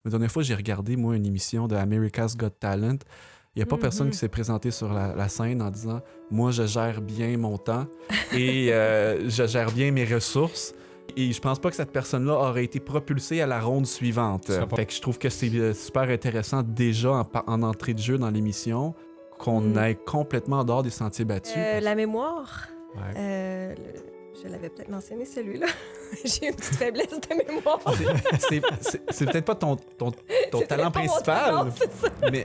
La dernière fois, j'ai regardé, moi, une émission de America's Got Talent. Il n'y a pas personne qui s'est présenté sur la scène en disant « Moi, je gère bien mon temps et je gère bien mes ressources. » Et je pense pas que cette personne-là aurait été propulsée à la ronde suivante. Fait que je trouve que c'est super intéressant déjà en entrée de jeu dans l'émission qu'on aille complètement en dehors des sentiers battus. La mémoire, Ouais. je l'avais peut-être mentionné celui-là. J'ai une petite faiblesse de mémoire. C'est peut-être pas ton talent principal, non, c'est ça. mais...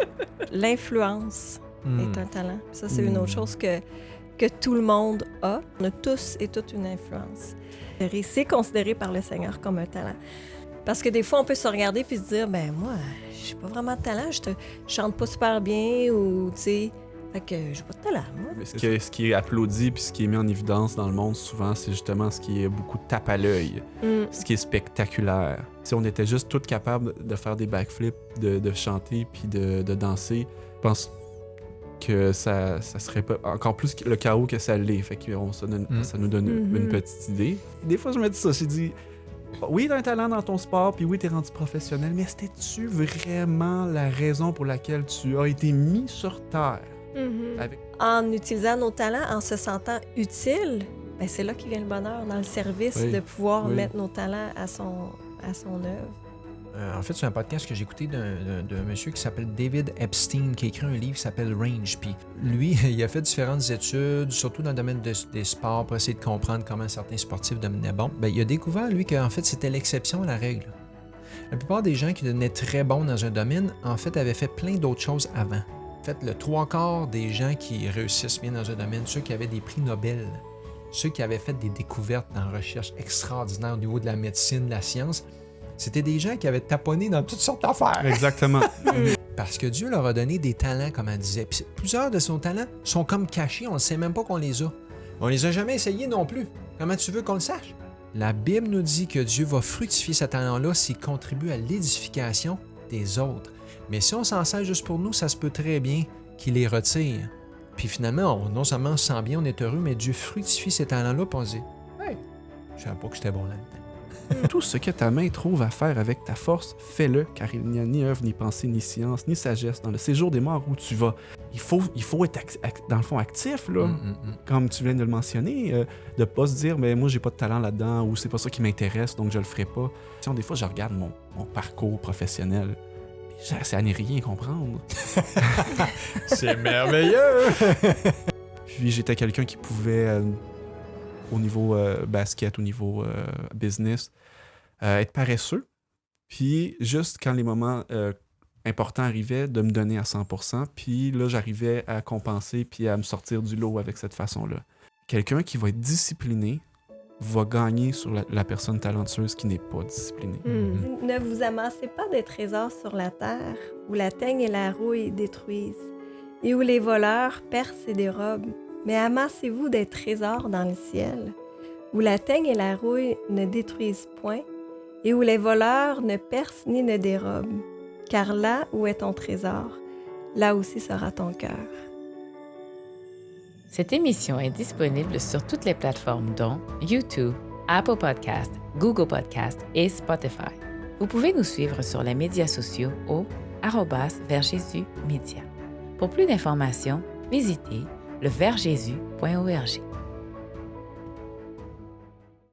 L'influence est un talent. Ça, c'est une autre chose que tout le monde a. On a tous et toutes une influence. C'est considéré par le Seigneur comme un talent. Parce que des fois, on peut se regarder puis se dire, ben moi, j'ai pas vraiment de talent, je chante pas super bien ou, tu sais, fait que j'ai pas de talent, moi. Mais ce qui est applaudi puis ce qui est mis en évidence dans le monde souvent, c'est justement ce qui est beaucoup de tape à l'œil, ce qui est spectaculaire. Si on était juste tous capables de faire des backflips, de chanter puis de danser, je pense que ça serait pas encore plus le chaos que ça l'est. Fait que ça nous donne une petite idée. Des fois, je me dis ça, j'ai dit... Oui, t'as un talent dans ton sport, puis oui, t'es rendu professionnel, mais c'était-tu vraiment la raison pour laquelle tu as été mis sur Terre? En utilisant nos talents, en se sentant utile, ben c'est là qu'il vient le bonheur, dans le service, de pouvoir mettre nos talents à son œuvre. En fait, c'est un podcast que j'ai écouté d'un monsieur qui s'appelle David Epstein, qui a écrit un livre qui s'appelle Range. Puis lui, il a fait différentes études, surtout dans le domaine des sports, pour essayer de comprendre comment certains sportifs devenaient bons. Ben, il a découvert, lui, qu'en fait, c'était l'exception à la règle. La plupart des gens qui devenaient très bons dans un domaine, en fait, avaient fait plein d'autres choses avant. En fait, le 3/4 des gens qui réussissent bien dans un domaine, ceux qui avaient des prix Nobel, ceux qui avaient fait des découvertes en recherche extraordinaires au niveau de la médecine, de la science, c'était des gens qui avaient taponné dans toutes sortes d'affaires. Exactement. Parce que Dieu leur a donné des talents, comme elle disait. Puis plusieurs de ces talents sont comme cachés, on ne sait même pas qu'on les a. On les a jamais essayés non plus. Comment tu veux qu'on le sache? La Bible nous dit que Dieu va fructifier ce talent-là s'il contribue à l'édification des autres. Mais si on s'en sert juste pour nous, ça se peut très bien qu'il les retire. Puis finalement, non seulement on se sent bien, on est heureux, mais Dieu fructifie ces talents-là, puis on se dit « Hey, je savais pas que j'étais bon là-dedans. » Tout ce que ta main trouve à faire avec ta force, fais-le, car il n'y a ni œuvre, ni pensée, ni science, ni sagesse dans le séjour des morts où tu vas. Il faut être, dans le fond, actif, là, comme tu viens de le mentionner, de pas se dire, mais moi, j'ai pas de talent là-dedans, ou c'est pas ça qui m'intéresse, donc je le ferai pas. Des fois, je regarde mon parcours professionnel, c'est à n'y rien comprendre. C'est merveilleux! Puis j'étais quelqu'un qui pouvait... au niveau basket, au niveau business, être paresseux. Puis juste quand les moments importants arrivaient, de me donner à 100%. Puis là, j'arrivais à compenser puis à me sortir du lot avec cette façon-là. Quelqu'un qui va être discipliné va gagner sur la personne talentueuse qui n'est pas disciplinée. Ne vous amassez pas des trésors sur la terre, où la teigne et la rouille détruisent, et où les voleurs percent et dérobent. Mais amassez-vous des trésors dans le ciel, où la teigne et la rouille ne détruisent point, et où les voleurs ne percent ni ne dérobent. Car là où est ton trésor, là aussi sera ton cœur. Cette émission est disponible sur toutes les plateformes dont YouTube, Apple Podcasts, Google Podcasts et Spotify. Vous pouvez nous suivre sur les médias sociaux au @VersJésus Média. Pour plus d'informations, visitez leversjésus.org.